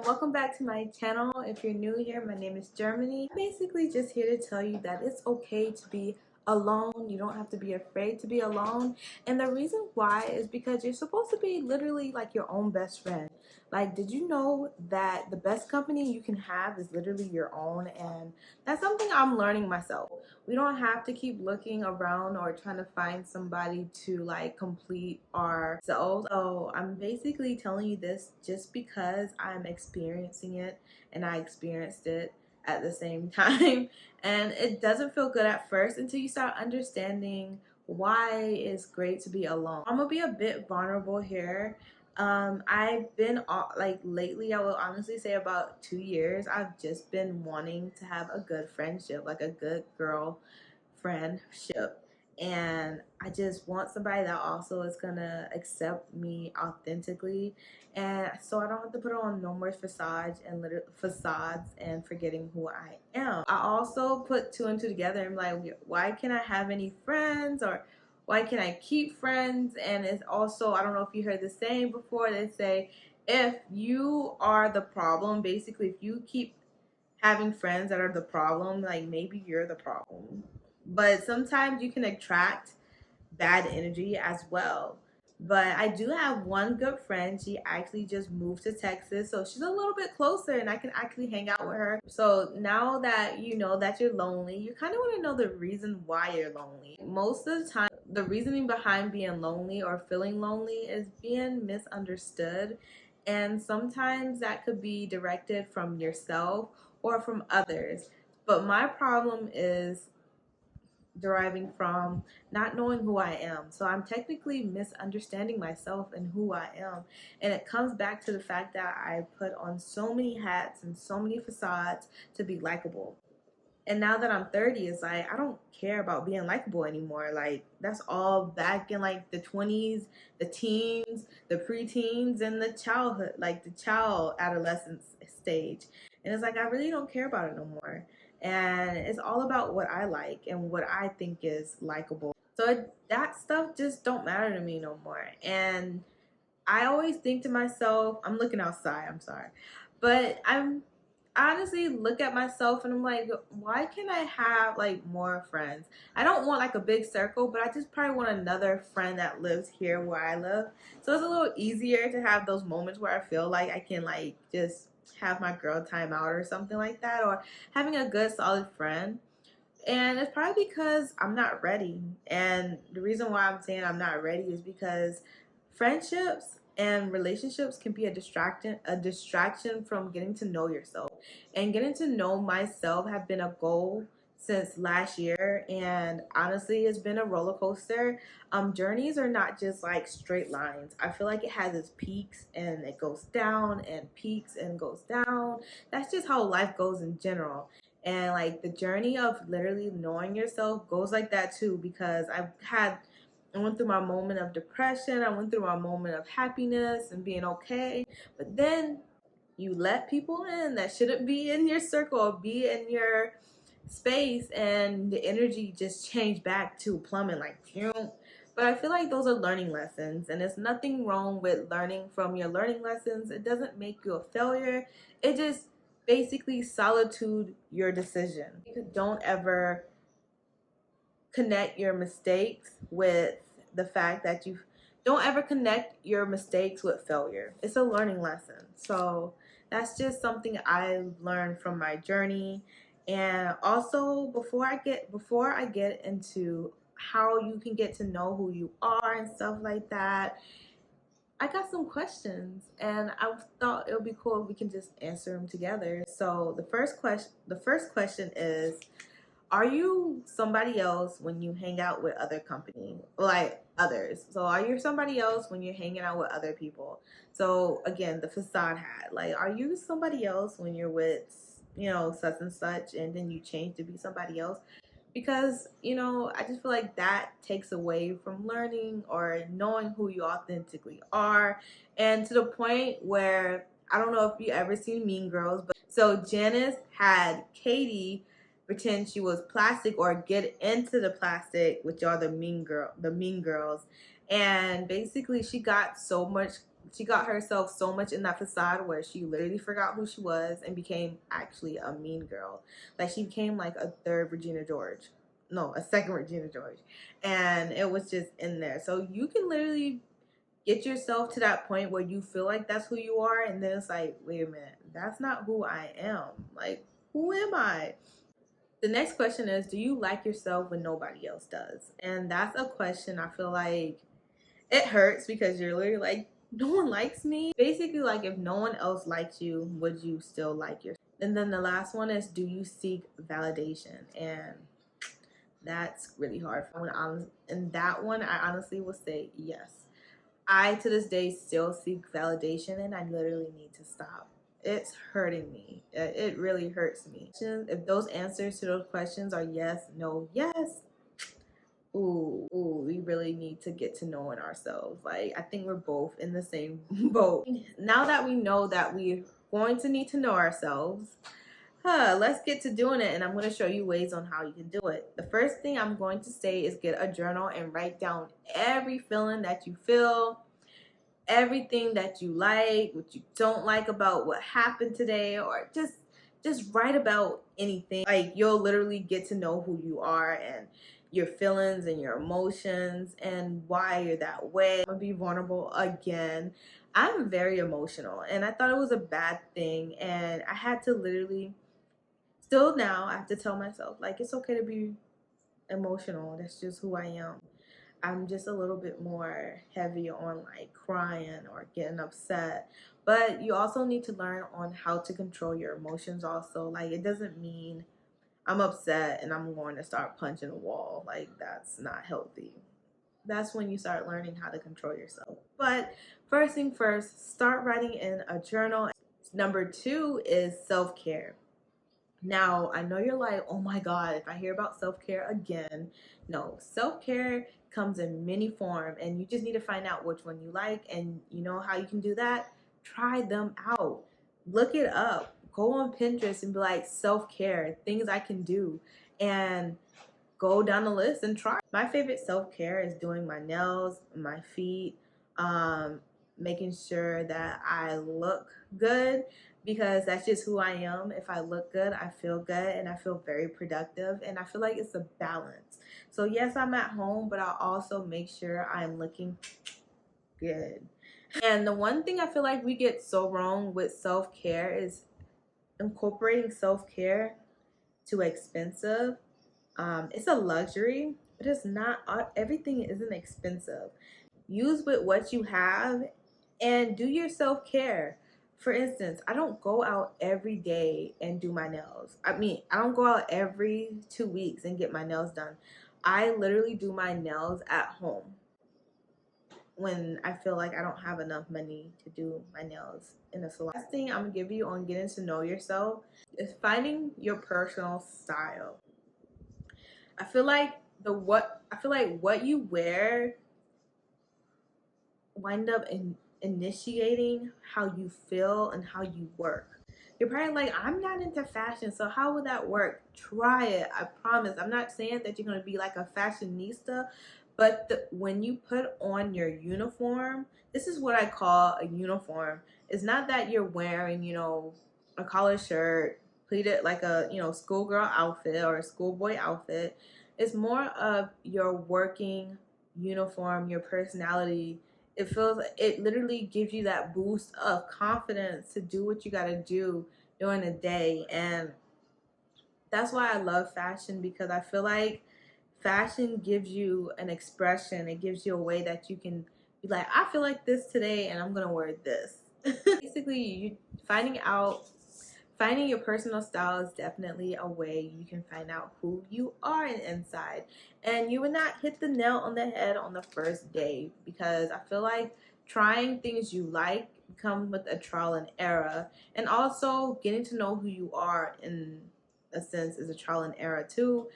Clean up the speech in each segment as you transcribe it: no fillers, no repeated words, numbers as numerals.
and welcome back to my channel. If you're new here, my name is Germany. I'm basically just here to tell you that it's okay to be alone. You don't have to be afraid to be alone. And the reason why is because you're supposed to be literally like your own best friend. Like, did you know that the best company you can have is literally your own? And that's something I'm learning myself. We don't have to keep looking around or trying to find somebody to like complete ourselves. So I'm basically telling you this just because I'm experiencing it and I experienced it at the same time. And it doesn't feel good at first until you start understanding why it's great to be alone. I'm gonna be a bit vulnerable here. I've been like lately, I will honestly say about 2 years, I've just been wanting to have a good friendship, like a good girl friendship. And I just want somebody that also is gonna accept me authentically, and so I don't have to put on no more facades and forgetting who I am. I also put two and two together and like, why can't I have any friends, or why can I keep friends? And it's also, I don't know if you heard the saying before, they say if you are the problem, basically if you keep having friends that are the problem, like maybe you're the problem. But sometimes you can attract bad energy as well. But I do have one good friend. She actually just moved to Texas, so she's a little bit closer and I can actually hang out with her. So now that you know that you're lonely, you kind of want to know the reason why you're lonely. Most of the time, the reasoning behind being lonely or feeling lonely is being misunderstood. And sometimes that could be directed from yourself or from others. But my problem is deriving from not knowing who I am. So I'm technically misunderstanding myself and who I am. And it comes back to the fact that I put on so many hats and so many facades to be likable. And now that I'm 30, it's like I don't care about being likable anymore. Like that's all back in like the 20s, the teens, the preteens, and the childhood, like the child adolescence stage. And it's like I really don't care about it no more. And it's all about what I like and what I think is likable. So that stuff just don't matter to me no more. And I always think to myself, I'm looking outside, I'm sorry, but I honestly look at myself and I'm like, why can't I have like more friends? I don't want like a big circle, but I just probably want another friend that lives here where I live. So it's a little easier to have those moments where I feel like I can like just have my girl time out or something like that, or having a good solid friend. And it's probably because I'm not ready. And the reason why I'm saying I'm not ready is because friendships and relationships can be a distraction from getting to know yourself. And getting to know myself have been a goal since last year, and honestly it's been a roller coaster. Journeys are not just like straight lines. I feel like it has its peaks and it goes down and peaks and goes down. That's just how life goes in general. And like the journey of literally knowing yourself goes like that too, because I went through my moment of depression, I went through my moment of happiness and being okay, but then you let people in that shouldn't be in your circle or be in your space, and the energy just changed back to plummet like phew. But I feel like those are learning lessons, and there's nothing wrong with learning from your learning lessons. It doesn't make you a failure. It just basically solitude your decision. Don't ever connect your mistakes with the fact that you don't ever connect your mistakes with failure. It's a learning lesson. So that's just something I learned from my journey. And also before I get into how you can get to know who you are and stuff like that, I got some questions and I thought it would be cool if we can just answer them together. So the first question is, are you somebody else when you hang out with other company, like others? So are you somebody else when you're hanging out with other people? So again, the facade hat. Like, are you somebody else when you're with, such and such, and then you change to be somebody else? Because, I just feel like that takes away from learning or knowing who you authentically are. And to the point where, I don't know if you ever seen Mean Girls, but so Janice had Katie pretend she was plastic or get into the plastic, which are the mean girls. And basically she got so much She got herself so much in that facade where she literally forgot who she was and became actually a mean girl. Like she became like a third Regina George. No, a second Regina George. And it was just in there. So you can literally get yourself to that point where you feel like that's who you are, and then it's like, wait a minute, that's not who I am. Like, who am I? The next question is, do you like yourself when nobody else does? And that's a question I feel like it hurts because you're literally like, no one likes me. Basically, like, if no one else likes you, would you still like yourself? And then the last one is, do you seek validation? And that's really hard. And that one, I honestly will say yes. I, to this day, still seek validation, and I literally need to stop. It's hurting me. It really hurts me. If those answers to those questions are yes, no, yes, ooh, we really need to get to knowing ourselves. Like, I think we're both in the same boat. Now that we know that we're going to need to know ourselves, let's get to doing it, and I'm going to show you ways on how you can do it. The first thing I'm going to say is get a journal and write down every feeling that you feel, everything that you like, what you don't like about what happened today, or just write about anything. Like, you'll literally get to know who you are and your feelings and your emotions and why you're that way. I'm gonna be vulnerable again. I'm very emotional, and I thought it was a bad thing, and I had to literally, still now, I have to tell myself, like, it's okay to be emotional. That's just who I am. I'm just a little bit more heavy on like crying or getting upset. But you also need to learn on how to control your emotions also. Like, it doesn't mean I'm upset and I'm going to start punching a wall. Like, that's not healthy. That's when you start learning how to control yourself. But first thing first, start writing in a journal. Number 2 is self-care. Now, I know you're like, oh my God, if I hear about self-care again. No, self-care comes in many forms, and you just need to find out which one you like. And you know how you can do that? Try them out. Look it up. Go on Pinterest and be like, self-care, things I can do. And go down the list and try. My favorite self-care is doing my nails, my feet, making sure that I look good, because that's just who I am. If I look good, I feel good, and I feel very productive, and I feel like it's a balance. So yes, I'm at home, but I also make sure I'm looking good. And the one thing I feel like we get so wrong with self-care is incorporating self-care too expensive. It's a luxury, but it's not. Everything isn't expensive. Use with what you have and do your self-care. For instance, I don't go out every day and do my nails. I mean, I don't go out every 2 weeks and get my nails done. I literally do my nails at home when I feel like I don't have enough money to do my nails in a salon. Last thing I'm gonna give you on getting to know yourself is finding your personal style. I feel like what you wear wind up initiating how you feel and how you work. You're probably like, I'm not into fashion, so how would that work? Try it. I promise. I'm not saying that you're going to be like a fashionista, but when you put on your uniform, this is what I call a uniform. It's not that you're wearing, a collared shirt, pleated like a, schoolgirl outfit or a schoolboy outfit. It's more of your working uniform, your personality. It literally gives you that boost of confidence to do what you got to do during the day. And that's why I love fashion, because I feel like fashion gives you an expression. It gives you a way that you can be like, I feel like this today and I'm gonna wear this. Basically, finding your personal style is definitely a way you can find out who you are inside. And you would not hit the nail on the head on the first day, because I feel like trying things you like come with a trial and error. And also getting to know who you are, in a sense, is a trial and error too.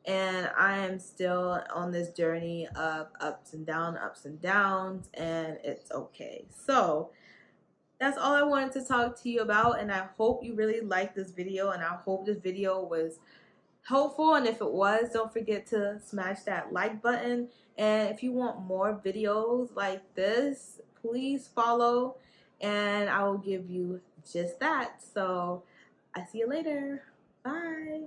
And I am still on this journey of ups and downs, and it's okay. So that's all I wanted to talk to you about, and I hope you really liked this video, and I hope this video was helpful. And if it was, don't forget to smash that like button. And if you want more videos like this, please follow, and I will give you just that. So I see you later. Bye.